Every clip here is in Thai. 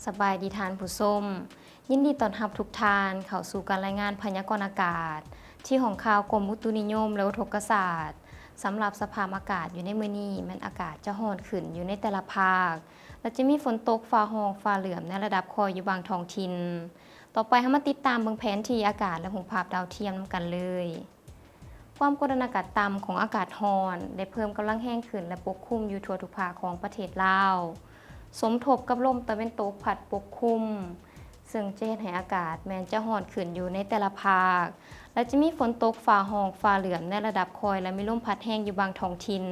สบายดีทานผู้ชมยินดีต้อนรับทุกท่านเข้าสู่การรายงานพยากรณ์อากาศที่ของข่าวกรมอุตุนิยมและอุทกศาสตร์สำหรับสภาพอากาศอยู่ในมื้อนี้มันอากาศจะร้อนขึ้นอยู่ในแต่ละภาคและจะมีฝนตกฟ้าร้องฟ้าเหลืองในระดับคอยอยู่บางท้องถิ่นต่อไปเรามาติดตามเบิ่งแผนที่อากาศและรูปภาพดาวเทียมนำกันเลยความกดดันอากาศต่ำของอากาศร้อนได้เพิ่มกำลังแห้งขึ้นและปกคลุมอยู่ทั่วทุกภาคของประเทศลาวสมทบกับลมตะวันตกพัดปกคลุมซึ่งจะเฮ็ดให้อากาศแม้นจะร้อนขึ้นอยู่ในแต่ละภาคและจะมีฝนตกฟ้าร้องฟ้าเหลืองในระดับคอยและมีลมพัดแห้งอยู่บางท้องถิ่น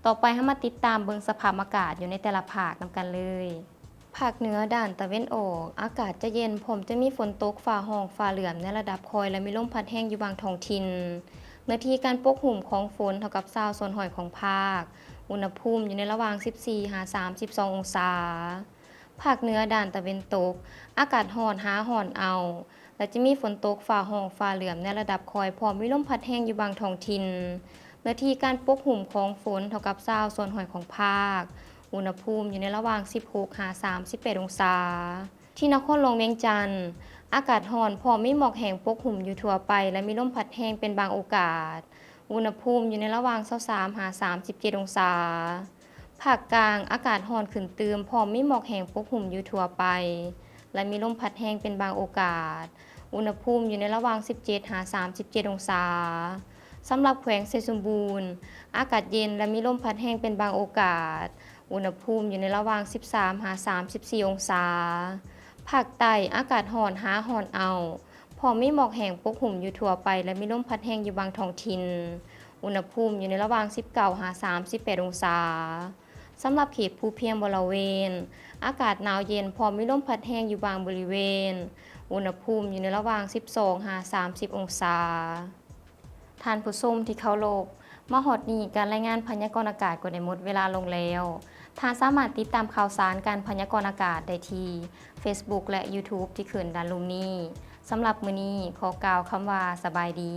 ต่อไปเรามาติดตามเบิ่งสภาพอากาศอยู่ในแต่ละภาคนำกันเลยภาคเหนือด้านตะวันออกอากาศจะเย็นพร้อมจะมีฝนตกฟ้าร้องฟ้าเหลืองในระดับคอยและมีลมพัดแห้งอยู่บางท้องถิ่นเนื้อที่การปกคลุมของฝนเท่ากับ20ส่วนร้อยของภาคอุณหภูมิอยู่ในระหว่าง14-32 องศาภาคเหนือด้านตะวันตกอากาศร้อนร้อนเอาและจะมีฝนตกฟ้าร้องฟ้าเหลืองในระดับคอยพร้อมมีลมพัดแห้งอยู่บางท้องถิ่นเนื้อที่การปกคลุมของฝนเท่ากับ20ส่วนร้อยของภาคอุณหภูมิอยู่ในระหว่าง16-31 องศาที่นครหลวงเวียงจันทน์อากาศร้อนพร้อมมีหมอกแห้งปกคลุมอยู่ทั่วไปและมีลมพัดแห้งเป็นบางโอกาสอุณหภูมิอยู่ในระหว่าง23-37 องศาภาคกลางอากาศร้อนขึ้นเติมพร้อมมีหมอกแห้งปกคลุมอยู่ทั่วไปและมีลมพัดแห้งเป็นบางโอกาสอุณหภูมิอยู่ในระหว่าง17-37 องศาสำหรับแขวงเซซุมบูรณ์อากาศเย็นและมีลมพัดแห้งเป็นบางโอกาสอุณหภูมิอยู่ในระหว่าง13-34 องศาภาคใต้อากาศร้อนร้อนเอาพร้อมมีหมอกแห้งปกคลุมอยู่ทั่วไปและมีลมพัดแห้งอยู่บางท้องถิ่นอุณหภูมิอยู่ในระหว่าง19-38 องศาสำหรับเขตภูเพียงบริเวณอากาศหนาวเย็นพร้อมมีลมพัดแห้งอยู่บางบริเวณอุณหภูมิอยู่ในระหว่าง12-30 องศาท่านผู้ชมที่เคารพมาฮอดนี้การรายงานพยากรณ์อากาศก็ได้หมดเวลาลงแล้วท่านสามารถติดตามข่าวสารการพยากรณ์อากาศได้ที่ Facebook และ YouTube ที่ขึ้นด้านล่างนี้สำหรับมื้อนี้ขอกล่าวคำว่าสบายดี